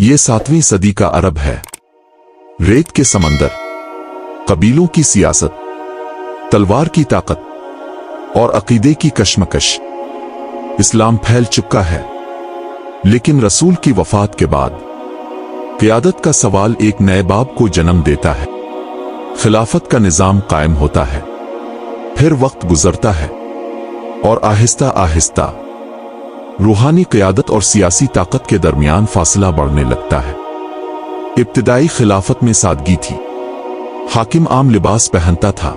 ये 7वीं सदी का अरब है। रेत के समंदर, कबीलों की सियासत, तलवार की ताकत और अकीदे की कशमकश। इस्लाम फैल चुका है, लेकिन रसूल की वफात के बाद क़यादत का सवाल एक नए बाब को जन्म देता है। खिलाफत का निज़ाम कायम होता है, फिर वक्त गुजरता है और आहिस्ता आहिस्ता रूहानी क़यादत और सियासी ताकत के दरमियान फासला बढ़ने लगता है। इब्तिदाई खिलाफत में सादगी थी। हाकिम आम लिबास पहनता था,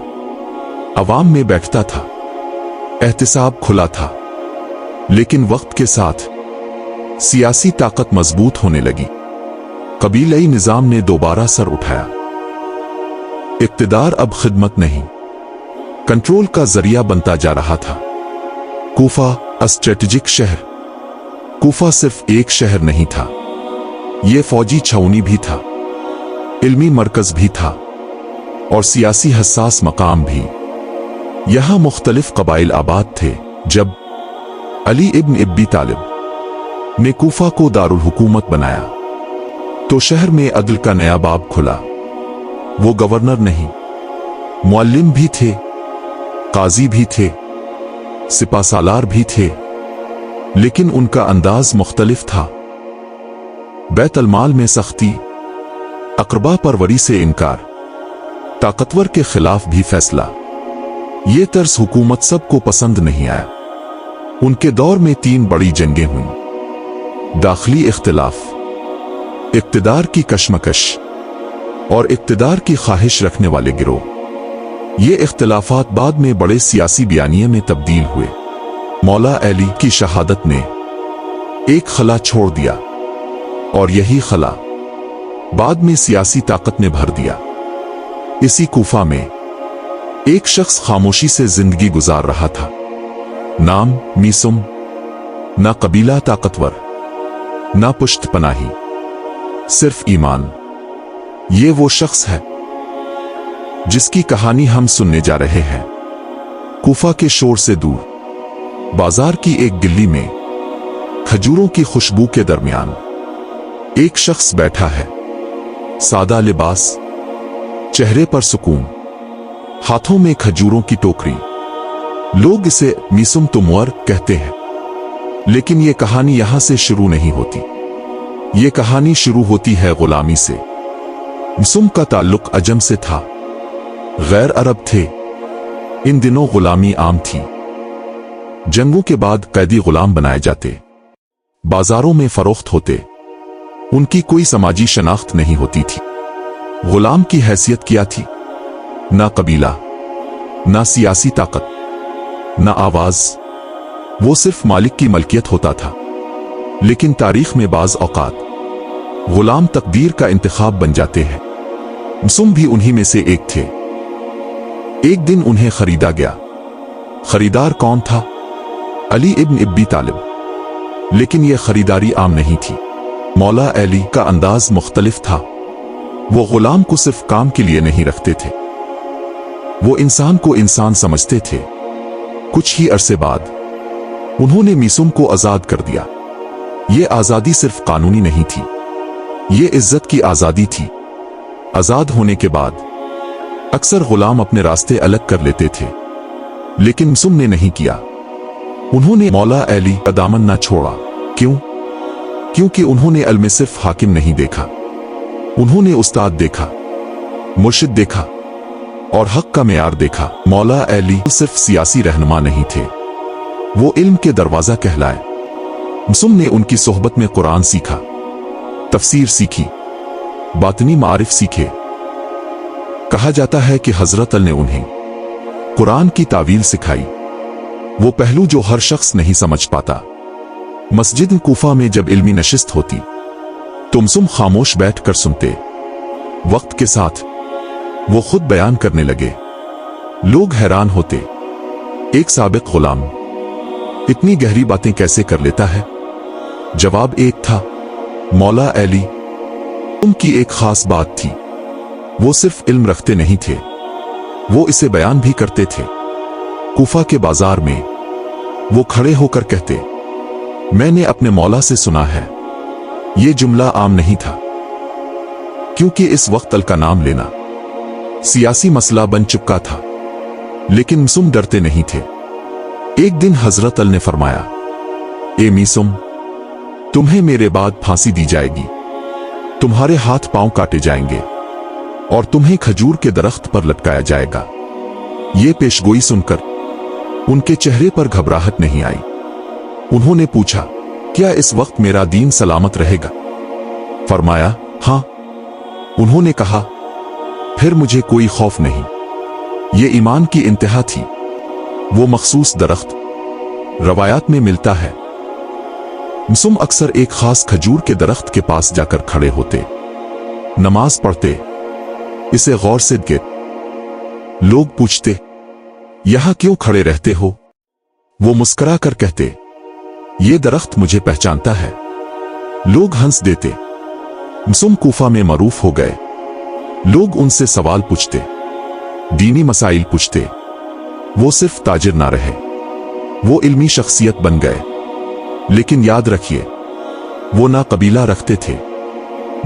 अवाम में बैठता था, एहतिसाब खुला था। लेकिन वक्त के साथ सियासी ताकत मजबूत होने लगी। कबीलाई निज़ाम ने दोबारा सर उठाया। इक़्तिदार अब खिदमत नहीं, कंट्रोल का जरिया बनता जा रहा था। कूफा स्ट्रेटेजिक शहर। कूफा सिर्फ एक शहर नहीं था, यह फौजी छावनी भी था, इल्मी मरकज भी था और सियासी हसास मकाम भी। यहां मुख्तलिफ कबाइल आबाद थे। जब अली इब्न अबी तालिब ने कूफा को दारुल हुकूमत बनाया, तो शहर में अदल का नया बाब खुला। वो गवर्नर नहीं, मुअल्लिम भी थे, काजी भी थे, सिपासालार भी थे, लेकिन उनका अंदाज मुख्तलिफ था। बैतुल-माल में सख्ती, अक़रबा परवरी से इनकार, ताकतवर के खिलाफ भी फैसला। ये तर्ज हुकूमत सबको पसंद नहीं आया। उनके दौर में 3 बड़ी जंगें हुईं। दाखिली इख्तिलाफ, इक़्तिदार की कशमकश और इक़्तिदार की ख्वाहिश रखने वाले गिरोह। ये इख्तिलाफात बाद में बड़े सियासी बयानिए में तब्दील हुए। मौला अली की शहादत ने एक खला छोड़ दिया और यही खला बाद में सियासी ताकत ने भर दिया। इसी कूफा में एक शख्स खामोशी से जिंदगी गुजार रहा था। नाम मीसुम। ना कबीला ताकतवर, ना पुश्त पनाही, सिर्फ ईमान। ये वो शख्स है जिसकी कहानी हम सुनने जा रहे हैं। कूफा के शोर से दूर बाजार की एक गिल्ली में खजूरों की खुशबू के दरमियान एक शख्स बैठा है। सादा लिबास, चेहरे पर सुकून, हाथों में खजूरों की टोकरी। लोग इसे मीसुम तुमवर कहते हैं। लेकिन यह कहानी यहां से शुरू नहीं होती। यह कहानी शुरू होती है गुलामी से। मीसुम का ताल्लुक अजम से था, गैर अरब थे। इन दिनों गुलामी आम थी। जंगों के बाद कैदी गुलाम बनाए जाते, बाजारों में फरोख्त होते। उनकी कोई समाजी शनाख्त नहीं होती थी। गुलाम की हैसियत क्या थी? ना कबीला, ना सियासी ताकत, ना आवाज। वो सिर्फ मालिक की मलकियत होता था। लेकिन तारीख में बाज औकात गुलाम तकदीर का इंतखाब बन जाते हैं। मीसुम भी उन्हीं में से एक थे। एक दिन उन्हें खरीदा गया। खरीदार कौन था? अली इब्न अबी तालिब। लेकिन यह खरीदारी आम नहीं थी। मौला अली का अंदाज मुख्तलिफ था। वो गुलाम को सिर्फ काम के लिए नहीं रखते थे, वो इंसान को इंसान समझते थे। कुछ ही अरसे बाद उन्होंने मीसुम को आजाद कर दिया। ये आजादी सिर्फ कानूनी नहीं थी, ये इज्जत की आजादी थी। आजाद होने के बाद अक्सर गुलाम अपने रास्ते अलग कर लेते थे, लेकिन मीसुम ने नहीं किया। उन्होंने मौला अली का दामन ना छोड़ा। क्यों? क्योंकि उन्होंने अल में सिर्फ हाकिम नहीं देखा, उन्होंने उस्ताद देखा, मुर्शिद देखा और हक का मेयार देखा। मौला अली सिर्फ सियासी रहनुमा नहीं थे, वो इल्म के दरवाजा कहलाए। मीसुम ने उनकी सोहबत में कुरान सीखा, तफसीर सीखी, बातनी मारिफ सीखे। कहा जाता है कि हजरत अल ने उन्हें कुरान की तावील सिखाई, वो पहलू जो हर शख्स नहीं समझ पाता। मस्जिद कूफा में जब इल्मी नशिस्त होती तो मीसुम खामोश बैठकर सुनते। वक्त के साथ वो खुद बयान करने लगे। लोग हैरान होते, एक साबिक गुलाम इतनी गहरी बातें कैसे कर लेता है? जवाब एक था, मौला अली। उनकी एक खास बात थी, वो सिर्फ इल्म रखते नहीं थे, वो इसे बयान भी करते थे। कूफा के बाजार में वो खड़े होकर कहते, मैंने अपने मौला से सुना है ये जुमला आम नहीं था, क्योंकि इस वक्त अल का नाम लेना सियासी मसला बन चुका था। लेकिन मिसुम डरते नहीं थे। एक दिन हजरत अल ने फरमाया, ए मिसुम, तुम्हें मेरे बाद फांसी दी जाएगी, तुम्हारे हाथ पांव काटे जाएंगे और तुम्हें खजूर के दरख्त पर लटकाया जाएगा। ये पेशगोई सुनकर उनके चेहरे पर घबराहट नहीं आई। उन्होंने पूछा, क्या इस वक्त मेरा दीन सलामत रहेगा? फरमाया, हां। उन्होंने कहा, फिर मुझे कोई खौफ नहीं। ये ईमान की इंतहा थी। वो मखसूस दरख्त रवायात में मिलता है। मिसुम अक्सर एक खास खजूर के दरख्त के पास जाकर खड़े होते, नमाज पढ़ते, इसे गौर से देखते। लोग पूछते, यहां क्यों खड़े रहते हो? वो मुस्कुरा कर कहते, ये दरख्त मुझे पहचानता है। लोग हंस देते। मिसुम कूफा में मरूफ हो गए। लोग उनसे सवाल पूछते, दीनी मसाइल पूछते। वो सिर्फ ताजिर ना रहे, वो इल्मी शख्सियत बन गए। लेकिन याद रखिए, वो ना कबीला रखते थे,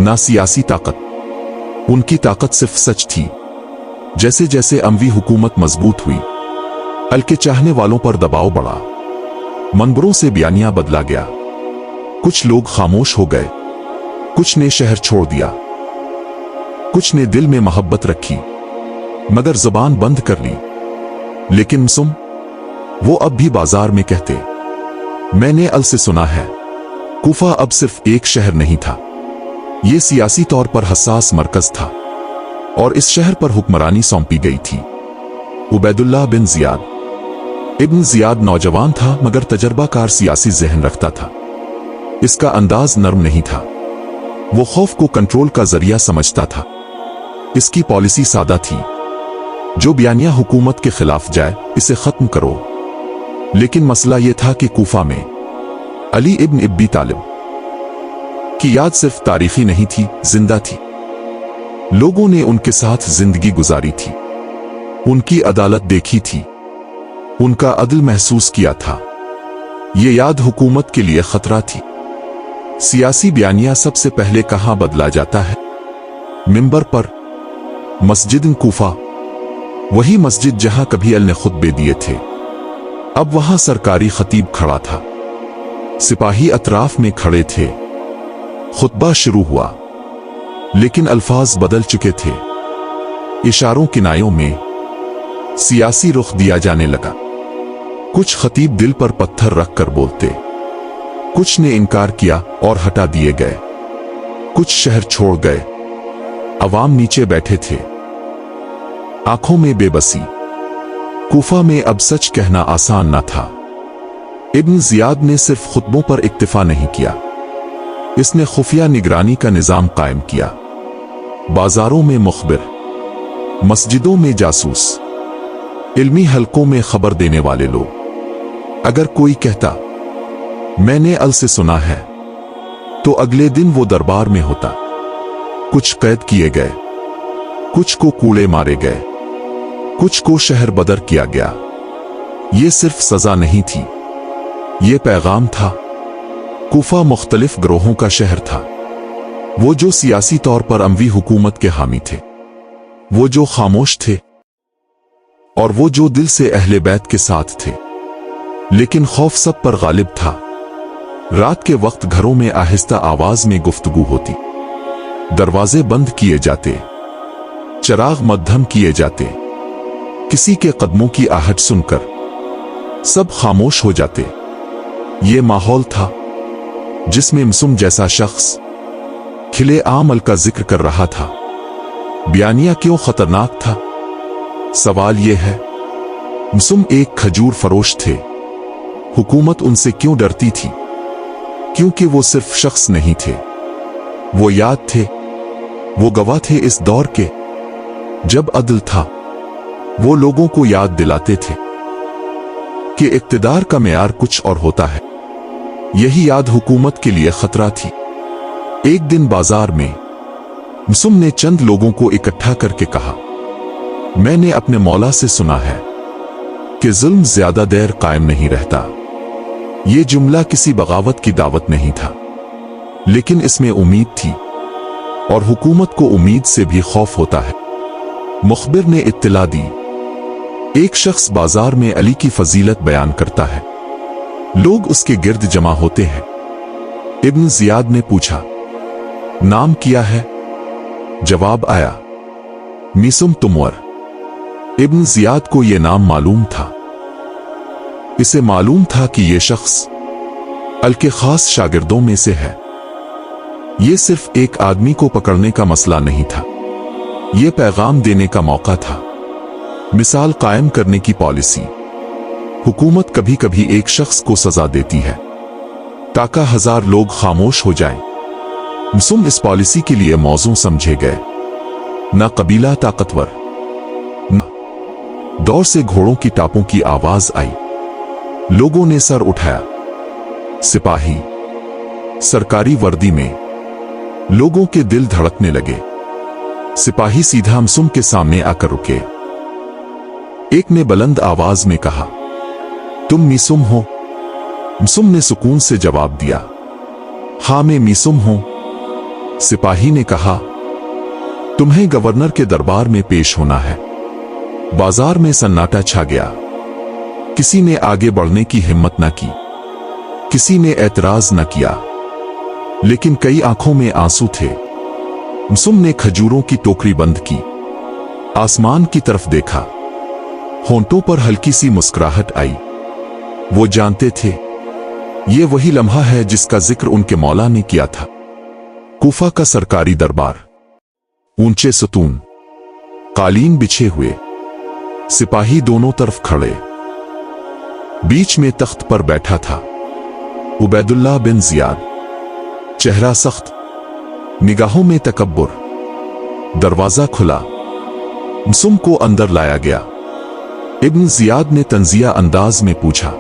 ना सियासी ताकत। उनकी ताकत सिर्फ सच थी। जैसे जैसे अमवी हुकूमत मजबूत हुई, अल के चाहने वालों पर दबाव बढ़ा। मनबरों से बयानिया बदला गया। कुछ लोग खामोश हो गए, कुछ ने शहर छोड़ दिया, कुछ ने दिल में मोहब्बत रखी मगर जुबान बंद कर ली। लेकिन मिसुम, वो अब भी बाजार में कहते, मैंने अल से सुना है, कूफा अब सिर्फ एक शहर नहीं था, ये सियासी तौर पर हसास मरकज था और इस शहर पर हुक्मरानी सौंपी गई थी। उबैदुल्लाह बिन जियाद इब्न जियाद नौजवान था मगर तजर्बाकार सियासी जहन रखता था। इसका अंदाज नर्म नहीं था। वो खौफ को कंट्रोल का जरिया समझता था। इसकी पॉलिसी सादा थी, जो बयानिया हुकूमत के खिलाफ जाए, इसे खत्म करो। लेकिन मसला यह था कि कूफा में अली इब्न अबी तालिब की याद सिर्फ तारीखी नहीं थी, जिंदा थी। लोगों ने उनके साथ जिंदगी गुजारी थी, उनकी अदालत देखी थी, उनका अदल महसूस किया था। ये याद हुकूमत के लिए खतरा थी। सियासी बयानिया सबसे पहले कहां बदला जाता है? मिंबर पर। मस्जिद कूफा, वही मस्जिद जहां कभी अल ने खुतबे दिए थे, अब वहां सरकारी खतीब खड़ा था। सिपाही अतराफ में खड़े थे। खुतबा शुरू हुआ, लेकिन अल्फाज बदल चुके थे। इशारों किनायों में सियासी रुख दिया जाने लगा। कुछ खतीब दिल पर पत्थर रखकर बोलते, कुछ ने इनकार किया और हटा दिए गए। कुछ शहर छोड़ गए। अवाम नीचे बैठे थे, आंखों में बेबसी। कूफा में अब सच कहना आसान न था। इब्न जियाद ने सिर्फ खुतबों पर इक्तिफा नहीं किया, इसने खुफिया निगरानी का निजाम कायम किया। बाजारों में मुखबिर, मस्जिदों में जासूस, इल्मी हलकों में खबर देने वाले लोग। अगर कोई कहता, मैंने अल से सुना है, तो अगले दिन वो दरबार में होता। कुछ कैद किए गए, कुछ को कूड़े मारे गए, कुछ को शहर बदर किया गया। ये सिर्फ सजा नहीं थी, ये पैगाम था। कूफा मुख्तलिफ ग्रोहों का शहर था। वो जो सियासी तौर पर अमवी हुकूमत के हामी थे, वो जो खामोश थे, और वो जो दिल से अहले बैत के साथ थे। लेकिन खौफ सब पर गालिब था। रात के वक्त घरों में आहिस्ता आवाज में गुफ्तगू होती, दरवाजे बंद किए जाते, चिराग मध्यम किए जाते। किसी के कदमों की आहट सुनकर सब खामोश हो जाते। ये माहौल था जिसमें मिसुम जैसा शख्स खिले आम अल का जिक्र कर रहा था। बयानिया क्यों खतरनाक था? सवाल यह है, मिसुम एक खजूर फरोश थे। हुकूमत उनसे क्यों डरती थी? क्योंकि वो सिर्फ शख्स नहीं थे, वो याद थे। वो गवाह थे इस दौर के, जब अदल था। वो लोगों को याद दिलाते थे कि इक्तिदार का मेयार कुछ और होता है। यही याद हुकूमत के लिए खतरा थी। एक दिन बाजार में मिसुम ने चंद लोगों को इकट्ठा करके कहा, मैंने अपने मौला से सुना है कि जुल्म ज्यादा देर कायम नहीं रहता। ये जुमला किसी बगावत की दावत नहीं था, लेकिन इसमें उम्मीद थी, और हुकूमत को उम्मीद से भी खौफ होता है। मुखबिर ने इत्तला दी, एक शख्स बाजार में अली की फजीलत बयान करता है। लोग उसके गिर्द जमा होते हैं। इब्न जियाद ने पूछा, नाम क्या है? जवाब आया, मिसुम तुमवर। इब्न जियाद को यह नाम मालूम था। इसे मालूम था कि यह शख्स अल के खास शागिर्दों में से है। यह सिर्फ एक आदमी को पकड़ने का मसला नहीं था, यह पैगाम देने का मौका था, मिसाल कायम करने की पॉलिसी। हुकूमत कभी कभी एक शख्स को सजा देती है ताकि 1000 लोग खामोश हो जाएं। मिसुम इस पॉलिसी के लिए मौजू समझे गए। न कबीला ताकतवर, न दौर से घोड़ों की टापों की आवाज आई। लोगों ने सर उठाया। सिपाही सरकारी वर्दी में, लोगों के दिल धड़कने लगे। सिपाही सीधा मिसुम के सामने आकर रुके। एक ने बुलंद आवाज में कहा, तुम मिसुम हो? मिसुम ने सुकून से जवाब दिया, हां मैं मिसुम हूं। सिपाही ने कहा, तुम्हें गवर्नर के दरबार में पेश होना है। बाजार में सन्नाटा छा गया। किसी ने आगे बढ़ने की हिम्मत न की, किसी ने एतराज न किया, लेकिन कई आंखों में आंसू थे। मिसुम ने खजूरों की टोकरी बंद की, आसमान की तरफ देखा। होंठों पर हल्की सी मुस्कुराहट आई। वो जानते थे ये वही लम्हा है जिसका जिक्र उनके मौला ने किया था। कूफा का सरकारी दरबार, ऊंचे सतून, कालीन बिछे हुए, सिपाही दोनों तरफ खड़े। बीच में तख्त पर बैठा था उबैदुल्लाह बिन जियाद, चेहरा सख्त, निगाहों में तकब्बुर। दरवाजा खुला, मिसुम को अंदर लाया गया। इब्न जियाद ने तंजिया अंदाज में पूछा,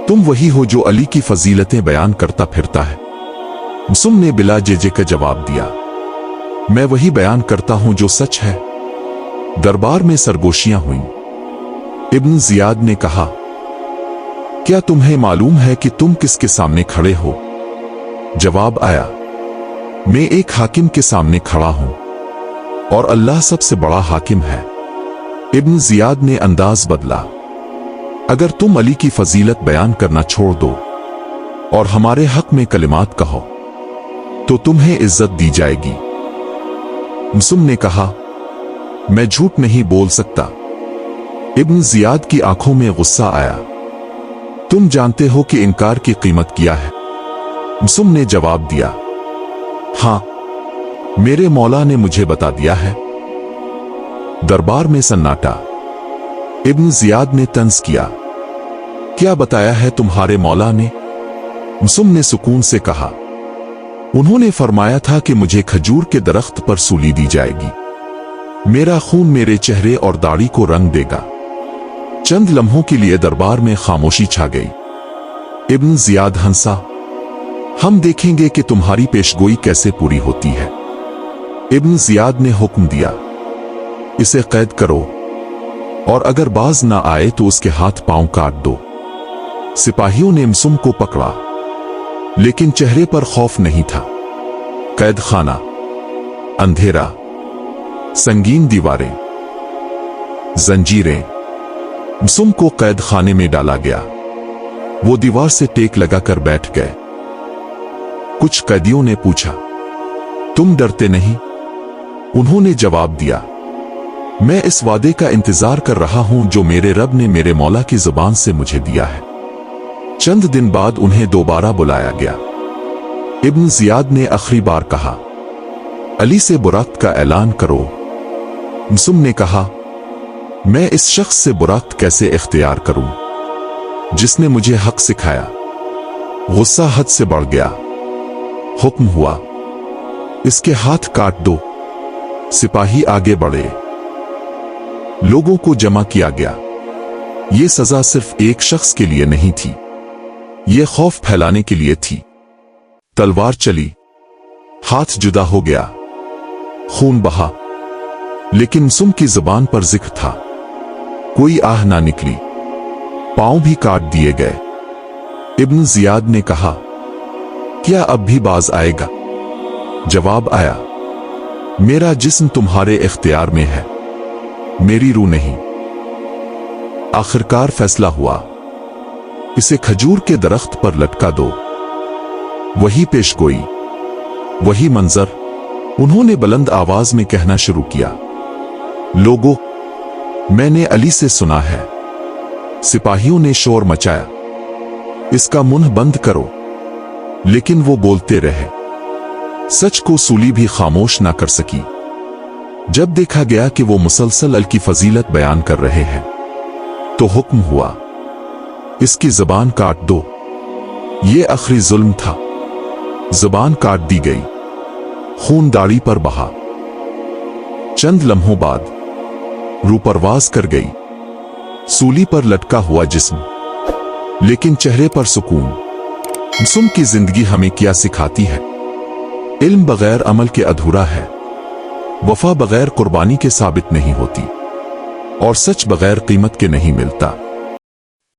तुम वही हो जो अली की फजीलतें बयान करता फिरता है? मिसुम ने बिला जेजे का जवाब दिया, मैं वही बयान करता हूं जो सच है। दरबार में सरगोशियां हुईं। इब्न जियाद ने कहा, क्या तुम्हें मालूम है कि तुम किसके सामने खड़े हो? जवाब आया, मैं एक हाकिम के सामने खड़ा हूं, और अल्लाह सबसे बड़ा हाकिम है। इब्न जियाद ने अंदाज बदला, अगर तुम अली की फजीलत बयान करना छोड़ दो और हमारे हक में कलिमात कहो तो तुम्हें इज्जत दी जाएगी। मिसुम ने कहा, मैं झूठ नहीं बोल सकता। इब्न जियाद की आंखों में गुस्सा आया, तुम जानते हो कि इनकार की कीमत क्या है? मिसुम ने जवाब दिया, हां, मेरे मौला ने मुझे बता दिया है। दरबार में सन्नाटा। इब्न जियाद ने तंज किया, क्या बताया है तुम्हारे मौला ने? मिसुम ने सुकून से कहा, उन्होंने फरमाया था कि मुझे खजूर के दरख्त पर सूली दी जाएगी। मेरा खून मेरे चेहरे और दाढ़ी को रंग देगा। चंद लम्हों के लिए दरबार में खामोशी छा गई। इब्न जियाद हंसा, हम देखेंगे कि तुम्हारी पेशगोई कैसे पूरी होती है। इब्न जियाद ने हुक्म दिया, इसे कैद करो, और अगर बाज ना आए तो उसके हाथ पांव काट दो। सिपाहियों ने मिसुम को पकड़ा, लेकिन चेहरे पर खौफ नहीं था। कैद खाना, अंधेरा, संगीन दीवारें, जंजीरें। मिसुम को कैद खाने में डाला गया। वो दीवार से टेक लगाकर बैठ गए। कुछ कैदियों ने पूछा, तुम डरते नहीं? उन्होंने जवाब दिया, मैं इस वादे का इंतजार कर रहा हूं जो मेरे रब ने मेरे मौला की जुबान से मुझे दिया है। चंद दिन बाद उन्हें दोबारा बुलाया गया। इब्न जियाद ने आखिरी बार कहा, अली से बुराक़त का ऐलान करो। मिसुम ने कहा, मैं इस शख्स से बुराक़त कैसे इख्तियार करूं जिसने मुझे हक सिखाया। गुस्सा हद से बढ़ गया। हुक्म हुआ, इसके हाथ काट दो। सिपाही आगे बढ़े। लोगों को जमा किया गया। यह सजा सिर्फ एक शख्स के लिए नहीं थी, यह खौफ फैलाने के लिए थी। तलवार चली, हाथ जुदा हो गया, खून बहा, लेकिन मिसुम की जुबान पर जिक्र था। कोई आह ना निकली। पांव भी काट दिए गए। इब्न जियाद ने कहा, क्या अब भी बाज आएगा? जवाब आया, मेरा जिस्म तुम्हारे इख्तियार में है, मेरी रूह नहीं। आखिरकार फैसला हुआ, इसे खजूर के दरख्त पर लटका दो। वही पेशगोई, वही मंजर। उन्होंने बुलंद आवाज में कहना शुरू किया, लोगों, मैंने अली से सुना है। सिपाहियों ने शोर मचाया, इसका मुंह बंद करो। लेकिन वो बोलते रहे। सच को सूली भी खामोश ना कर सकी। जब देखा गया कि वो मुसलसल अल की फजीलत बयान कर रहे हैं, तो हुक्म हुआ, इसकी जुबान काट दो। ये आखिरी जुल्म था। जुबान काट दी गई, खून दाढ़ी पर बहा। चंद लम्हों बाद रूह परवाज कर गई, सूली पर लटका हुआ जिस्म, लेकिन चेहरे पर सुकून। मासूम की जिंदगी हमें क्या सिखाती है? इल्म बगैर अमल के अधूरा है, वफा बगैर कुर्बानी के साबित नहीं होती, और सच बगैर कीमत के नहीं मिलता।